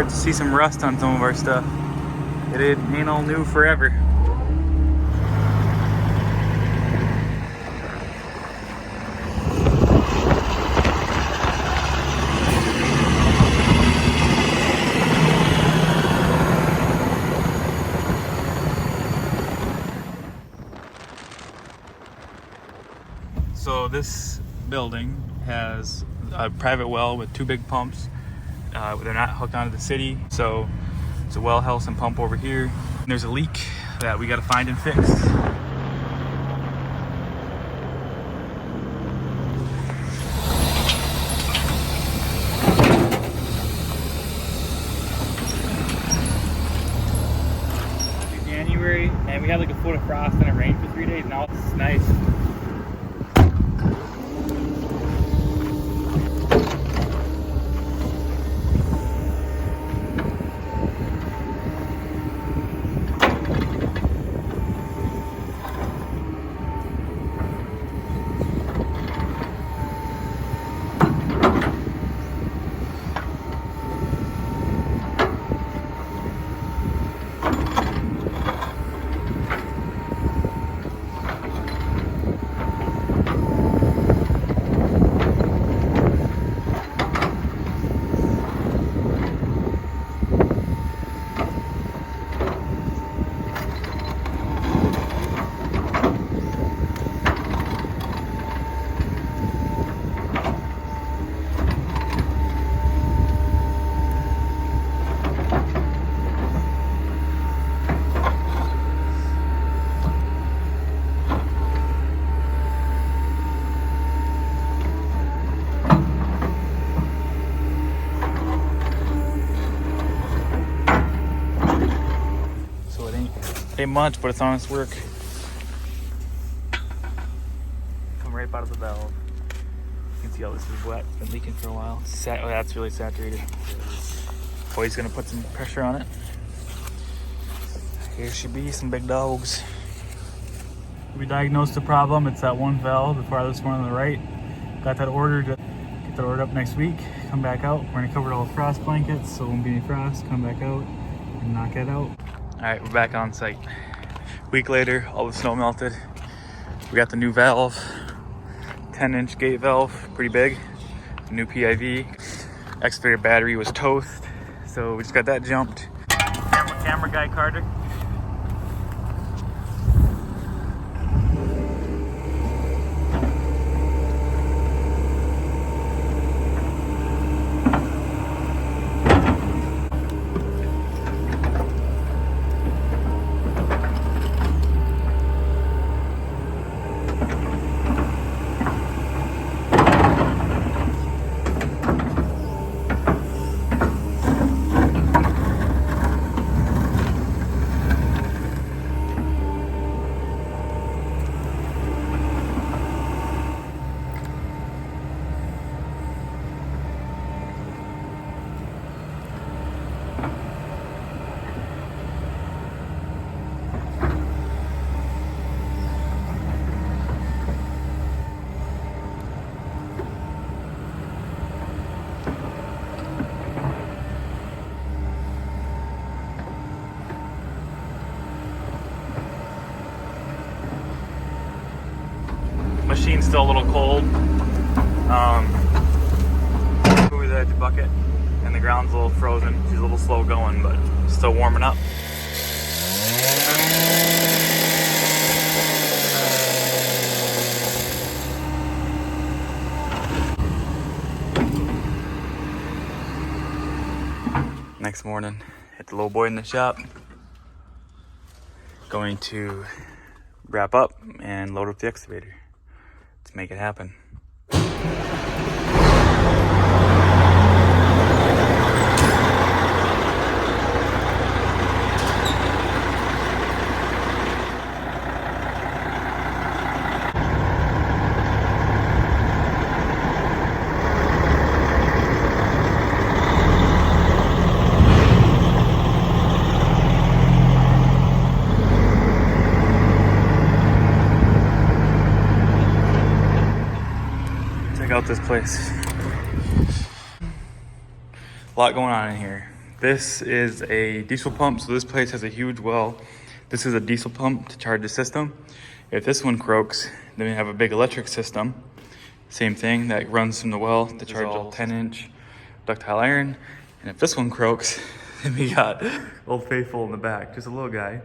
start to see some rust on some of our stuff. It ain't all new forever. So this building has a private well with 2 big pumps. They're not hooked onto the city, so it's a well house and pump over here. And there's a leak that we got to find and fix. January, and we had like a foot of frost and it rained for 3 days. Now it's nice. Ain't much, but it's honest work. Come right out of the valve. You can see how this is wet. It's been leaking for a while. Oh, that's really saturated. Boy's gonna put some pressure on it. Here should be some big dogs. We diagnosed the problem. It's that one valve, the farthest one on the right. Got that ordered. Get that ordered up next week. Come back out. We're gonna cover it all with frost blankets, so it won't be any frost. Come back out and knock it out. All right, we're back on site. Week later, all the snow melted. We got the new valve, 10-inch gate valve, pretty big. New PIV. Excavator battery was toast, so we just got that jumped. Camera guy Carter. Machine's still a little cold. Buoy the edge bucket, and the ground's a little frozen. She's a little slow going, but still warming up. Next morning, hit the little boy in the shop. Going to wrap up and load up the excavator. Let's make it happen. Check out this place. A lot going on in here. This is a diesel pump, so this place has a huge well. This is a diesel pump to charge the system. If this one croaks, then we have a big electric system. Same thing, that runs from the well to charge a 10-inch ductile iron. And if this one croaks, then we got Old Faithful in the back, just a little guy,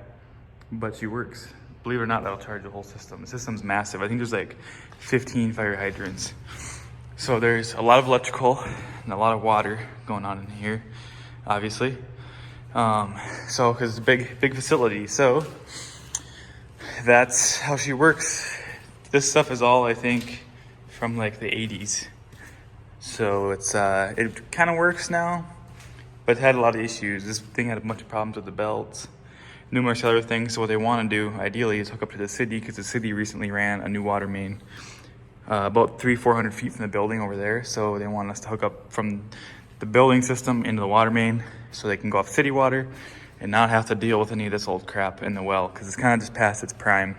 but she works. Believe it or not, that'll charge the whole system. The system's massive. I think there's like 15 fire hydrants. So there's a lot of electrical and a lot of water going on in here, obviously. So, cause it's a big facility. So that's how she works. This stuff is all, I think, from like the 80s. So it's, it kind of works now, but it had a lot of issues. This thing had a bunch of problems with the belts, numerous other things. So what they want to do, ideally, is hook up to the city, because the city recently ran a new water main about 300-400 feet from the building over there. So they want us to hook up from the building system into the water main so they can go off city water and not have to deal with any of this old crap in the well, because it's kind of just past its prime.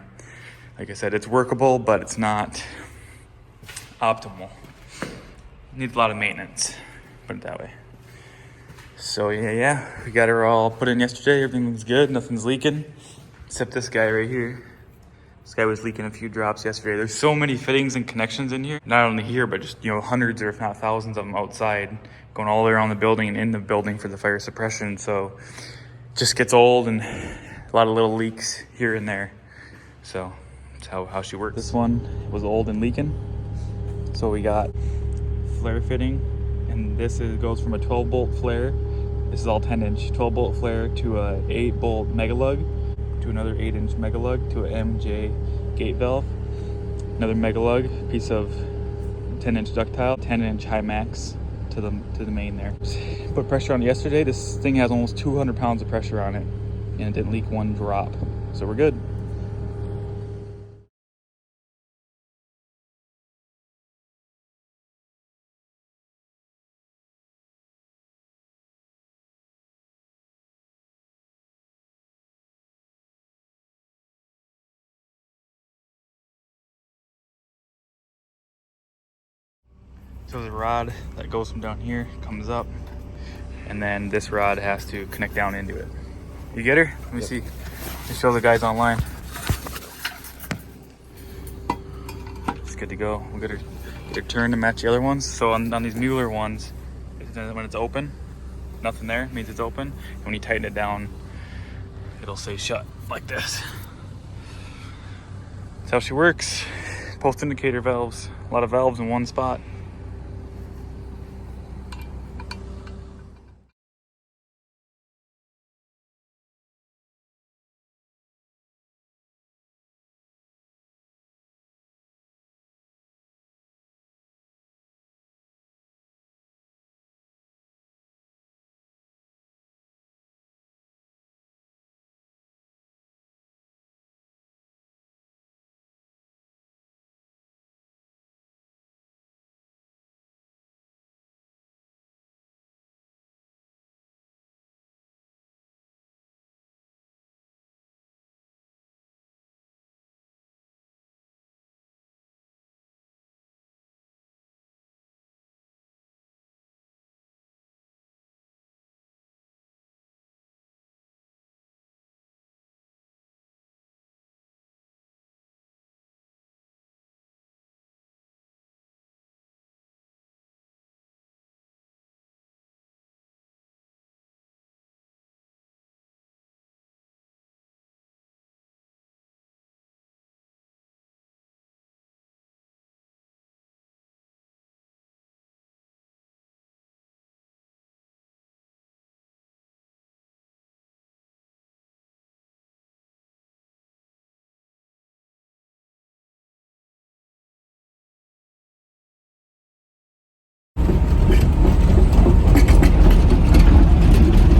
Like I said, it's workable, but it's not optimal. Needs a lot of maintenance, put it that way. So yeah, we got her all put in yesterday. Everything's good, nothing's leaking, except this guy right here. This guy was leaking a few drops yesterday. There's so many fittings and connections in here. Not only here, but just, you know, hundreds or if not thousands of them outside, going all the way around the building and in the building for the fire suppression. So it just gets old and a lot of little leaks here and there. So that's how she works. This one was old and leaking. So we got flare fitting, and this goes from a 12 bolt flare. This is all 10-inch 12 bolt flare to a 8 bolt mega lug, to another 8-inch mega lug, to a MJ gate valve, another mega lug, piece of 10-inch ductile, 10-inch high max to the main there. Put pressure on it yesterday. This thing has almost 200 pounds of pressure on it, and it didn't leak one drop. So we're good. So the rod that goes from down here comes up, and then this rod has to connect down into it. You get her? Let me see. Let me show the guys online. It's good to go. We'll get her turned to match the other ones. So on these Mueller ones, when it's open, nothing there means it's open. And when you tighten it down, it'll say shut like this. That's how she works. Post indicator valves. A lot of valves in one spot.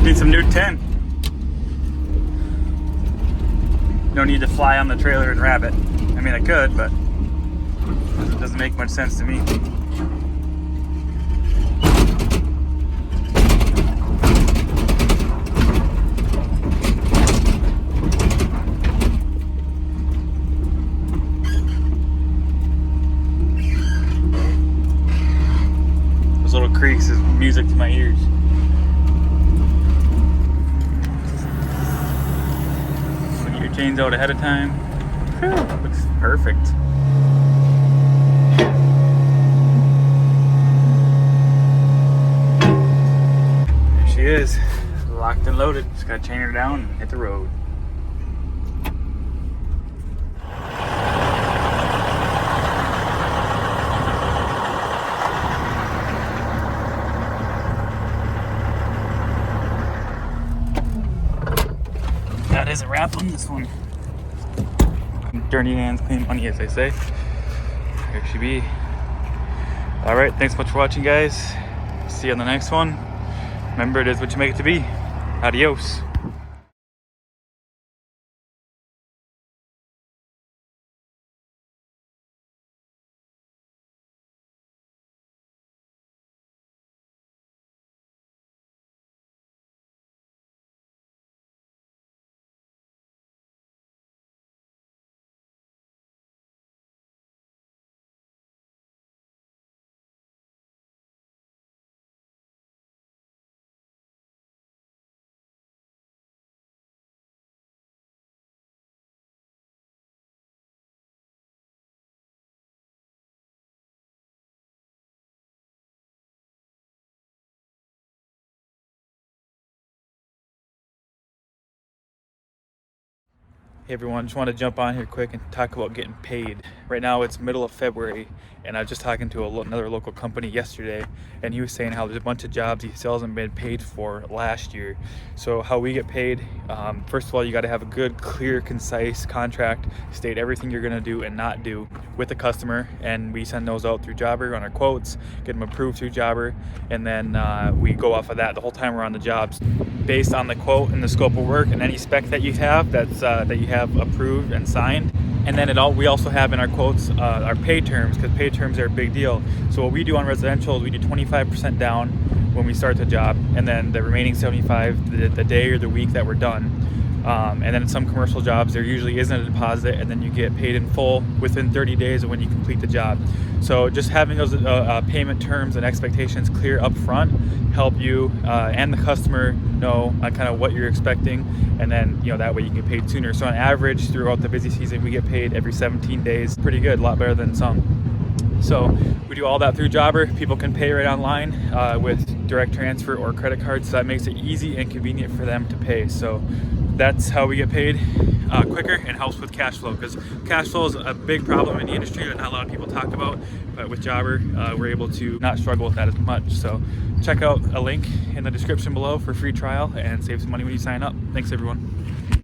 Need some new tin. No need to fly on the trailer and wrap it. I mean, I could, but it doesn't make much sense to me. Those little creaks is music to my ears. chains out ahead of time. Whew, looks perfect. There she is, locked and loaded. Just gotta chain her down and hit the road. That is a wrap on this one. Dirty hands, clean money, as they say. Here she be. All right, thanks so much for watching, guys. See you on the next one. Remember, it is what you make it to be. Adios. Hey everyone, just want to jump on here quick and talk about getting paid. Right now it's middle of February, and I was just talking to another local company yesterday, and he was saying how there's a bunch of jobs he still hasn't been paid for last year. So how we get paid, first of all, you got to have a good, clear, concise contract, state everything you're going to do and not do with the customer, and we send those out through Jobber on our quotes, get them approved through Jobber, and then we go off of that the whole time we're on the jobs, based on the quote and the scope of work and any spec that you have that you have approved and signed. And then we also have in our quotes our pay terms, because pay terms are a big deal. So what we do on residential is we do 25% down when we start the job, and then the remaining 75 the day or the week that we're done. And then in some commercial jobs, there usually isn't a deposit, and then you get paid in full within 30 days of when you complete the job. So just having those payment terms and expectations clear up front help you and the customer know kind of what you're expecting, and then that way you can get paid sooner. So on average, throughout the busy season, we get paid every 17 days. Pretty good, a lot better than some. So we do all that through Jobber. People can pay right online with direct transfer or credit cards, so that makes it easy and convenient for them to pay. So that's how we get paid quicker, and helps with cash flow, because cash flow is a big problem in the industry that not a lot of people talk about, but with Jobber we're able to not struggle with that as much. So check out a link in the description below for a free trial and save some money when you sign up. Thanks everyone.